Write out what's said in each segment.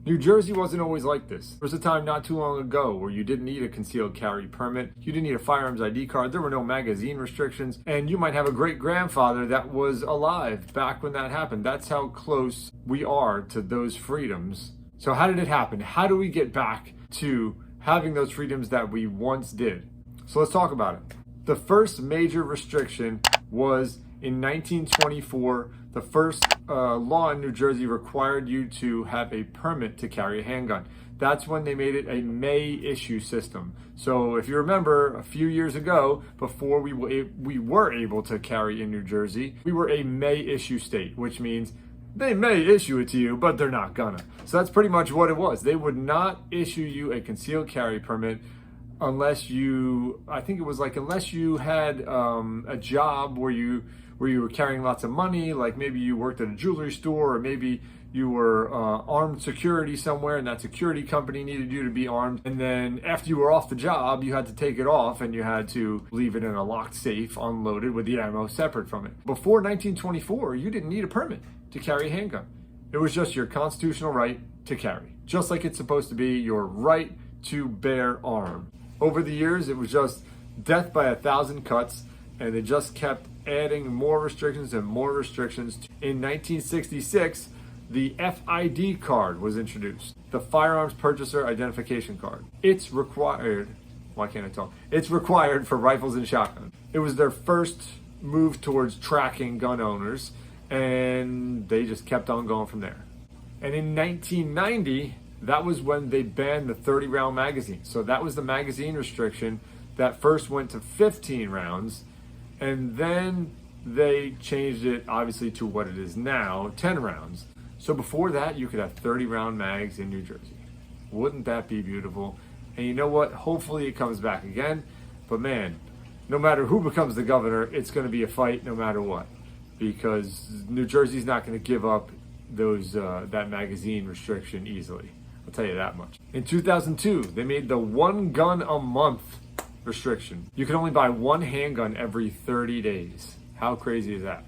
New Jersey wasn't always like this. There was a time not too long ago where you didn't need a concealed carry permit, you didn't need a firearms ID card, there were no magazine restrictions, and you might have a great-grandfather that was alive back when that happened. That's how close we are to those freedoms. So how did it happen? How do we get back to having those freedoms that we once did? So let's talk about it. The first major restriction was in 1924. The first law in New Jersey required you to have a permit to carry a handgun. That's when they made it a May issue system. So if you remember, a few years ago, before we were able to carry in New Jersey, we were a May issue state, which means they may issue it to you, but they're not gonna. So that's pretty much what it was. They would not issue you a concealed carry permit unless you, I think it was like, unless you had a job where you were carrying lots of money, like maybe you worked at a jewelry store, or maybe you were armed security somewhere and that security company needed you to be armed. And then after you were off the job, you had to take it off and you had to leave it in a locked safe, unloaded with the ammo separate from it. Before 1924, you didn't need a permit to carry a handgun. It was just your constitutional right to carry, just like it's supposed to be your right to bear arms. Over the years, it was just death by 1,000 cuts, and they just kept adding more restrictions and more restrictions. In 1966, the FID card was introduced, the Firearms Purchaser Identification Card. It's required, why can't I talk? It's required for rifles and shotguns. It was their first move towards tracking gun owners, and they just kept on going from there. And in 1990, that was when they banned the 30-round magazine. So that was the magazine restriction that first went to 15 rounds, and then they changed it obviously to what it is now, 10 rounds. So before that, you could have 30-round mags in New Jersey. Wouldn't that be beautiful? And you know what? Hopefully it comes back again. But man, no matter who becomes the governor, it's going to be a fight no matter what, because New Jersey's not going to give up those that magazine restriction easily. I'll tell you that much. In 2002, they made the 1 gun a month restriction. You can only buy 1 handgun every 30 days. How crazy is that?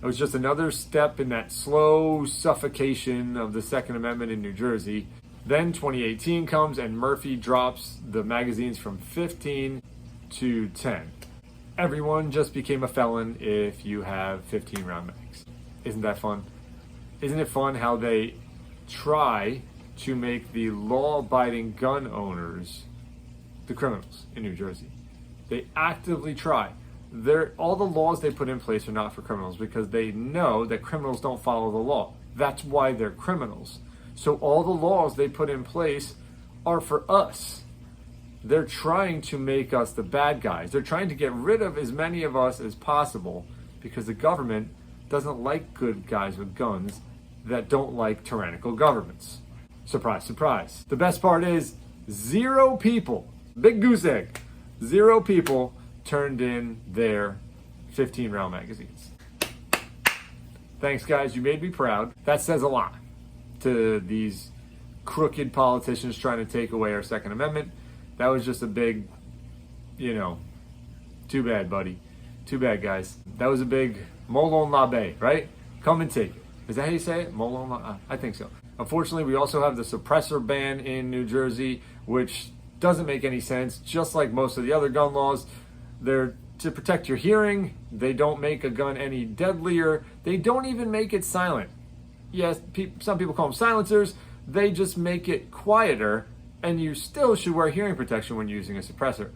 It was just another step in that slow suffocation of the Second Amendment in New Jersey. Then 2018 comes and Murphy drops the magazines from 15 to 10. Everyone just became a felon if you have 15 round mags. Isn't that fun? Isn't it fun how they try to make the law-abiding gun owners the criminals in New Jersey? They actively try. All the laws they put in place are not for criminals because they know that criminals don't follow the law. That's why they're criminals. So all the laws they put in place are for us. They're trying to make us the bad guys. They're trying to get rid of as many of us as possible because the government doesn't like good guys with guns that don't like tyrannical governments. Surprise, surprise. The best part is 0 people, big goose egg, 0 people turned in their 15-round magazines. Thanks, guys. You made me proud. That says a lot to these crooked politicians trying to take away our Second Amendment. That was just a big, too bad, buddy. Too bad, guys. That was a big molon labe, right? Come and take it. Is that how you say it? Molon labe? I think so. Unfortunately, we also have the suppressor ban in New Jersey, which doesn't make any sense. Just like most of the other gun laws, they're to protect your hearing. They don't make a gun any deadlier. They don't even make it silent. Yes, some people call them silencers. They just make it quieter, and you still should wear hearing protection when using a suppressor.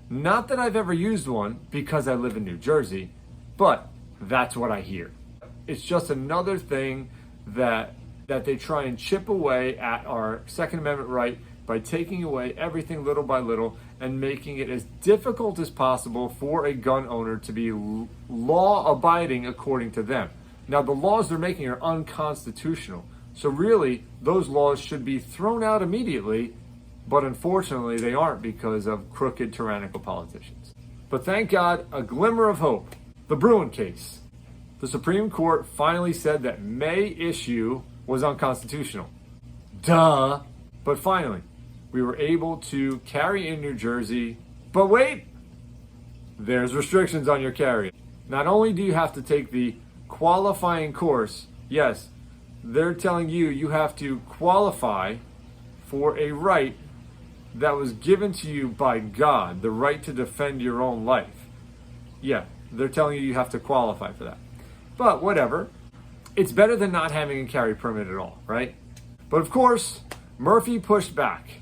Not that I've ever used one because I live in New Jersey, but that's what I hear. It's just another thing that they try and chip away at our Second Amendment right by taking away everything little by little and making it as difficult as possible for a gun owner to be law-abiding according to them. Now, the laws they're making are unconstitutional. So really, those laws should be thrown out immediately, but unfortunately they aren't because of crooked, tyrannical politicians. But thank God, a glimmer of hope. The Bruen case. The Supreme Court finally said that May issue was unconstitutional. Duh. But finally, we were able to carry in New Jersey. But wait, there's restrictions on your carry. Not only do you have to take the qualifying course, yes, they're telling you you have to qualify for a right that was given to you by God, the right to defend your own life. Yeah, they're telling you you have to qualify for that. But whatever. It's better than not having a carry permit at all, right? But of course, Murphy pushed back.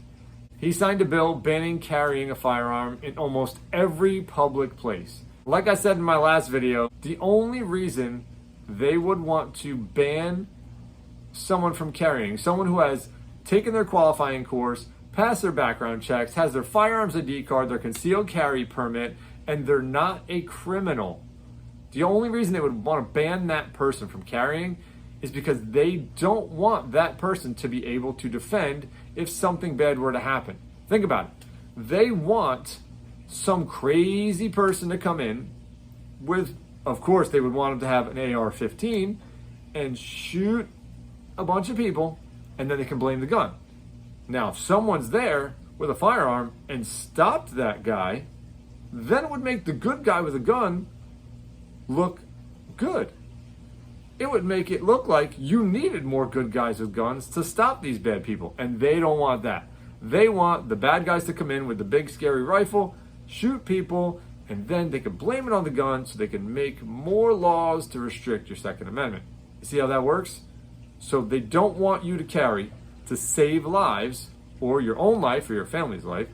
He signed a bill banning carrying a firearm in almost every public place. Like I said in my last video, the only reason they would want to ban someone from carrying, someone who has taken their qualifying course, passed their background checks, has their firearms ID card, their concealed carry permit, and they're not a criminal. The only reason they would want to ban that person from carrying is because they don't want that person to be able to defend if something bad were to happen. Think about it. They want some crazy person to come in with, of course, they would want them to have an AR-15 and shoot a bunch of people, and then they can blame the gun. Now, if someone's there with a firearm and stopped that guy, then it would make the good guy with a gun look good. It would make it look like you needed more good guys with guns to stop these bad people, and they don't want that. They want the bad guys to come in with the big scary rifle, shoot people, and then they can blame it on the gun so they can make more laws to restrict your Second Amendment. You see how that works? So they don't want you to carry to save lives, or your own life or your family's life.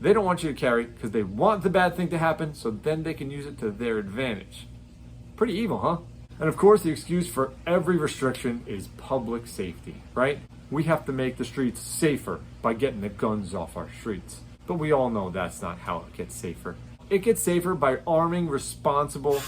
They don't want you to carry because they want the bad thing to happen so then they can use it to their advantage. Pretty evil, huh? And of course, the excuse for every restriction is public safety, right? We have to make the streets safer by getting the guns off our streets. But we all know that's not how it gets safer. It gets safer by arming responsible...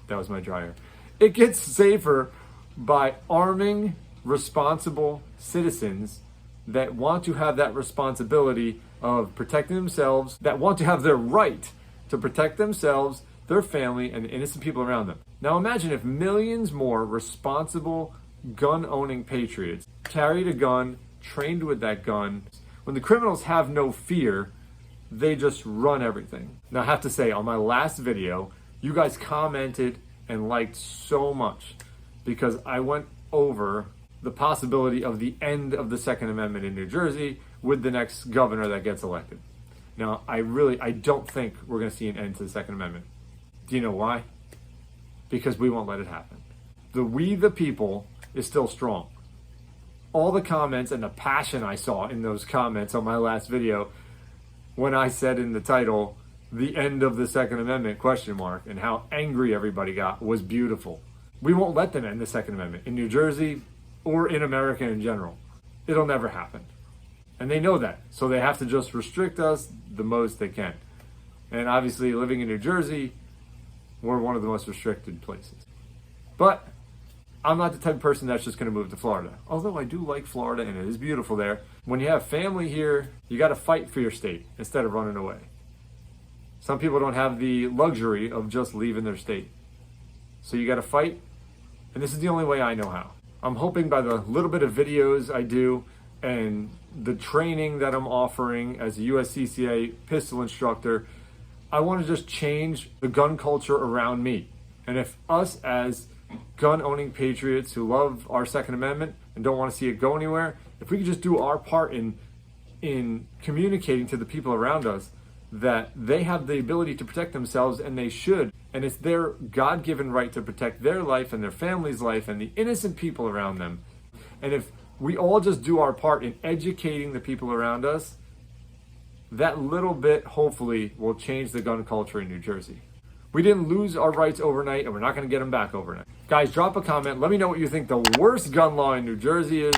That was my dryer. It gets safer by arming responsible citizens that want to have that responsibility of protecting themselves, that want to have their right to protect themselves, their family, and the innocent people around them. Now imagine if millions more responsible gun-owning patriots carried a gun, trained with that gun. When the criminals have no fear, they just run everything. Now I have to say, on my last video, you guys commented and liked so much because I went over the possibility of the end of the Second Amendment in New Jersey with the next governor that gets elected. Now, I don't think we're going to see an end to the Second Amendment. Do you know why? Because we won't let it happen. The we the people is still strong. All the comments and the passion I saw in those comments on my last video when I said in the title, the end of the Second Amendment, ? And how angry everybody got was beautiful. We won't let them end the Second Amendment in New Jersey or in America in general. It'll never happen. And they know that. So they have to just restrict us the most they can. And obviously living in New Jersey, we're one of the most restricted places. But I'm not the type of person that's just going to move to Florida. Although I do like Florida and it is beautiful there. When you have family here, you got to fight for your state instead of running away. Some people don't have the luxury of just leaving their state. So you got to fight. And this is the only way I know how. I'm hoping by the little bit of videos I do and the training that I'm offering as a USCCA pistol instructor, I want to just change the gun culture around me. And if us as gun-owning patriots who love our Second Amendment and don't want to see it go anywhere, if we could just do our part in communicating to the people around us that they have the ability to protect themselves and they should, and it's their God-given right to protect their life and their family's life and the innocent people around them. And if we all just do our part in educating the people around us, that little bit hopefully will change the gun culture in New Jersey. We didn't lose our rights overnight and we're not going to get them back overnight. Guys, drop a comment. Let me know what you think the worst gun law in New Jersey is.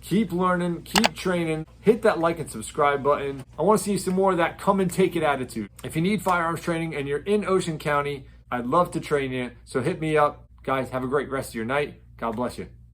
Keep learning, keep training, hit that like and subscribe button. I want to see some more of that come and take it attitude. If you need firearms training and you're in Ocean County, I'd love to train you. So hit me up. Guys, have a great rest of your night. God bless you.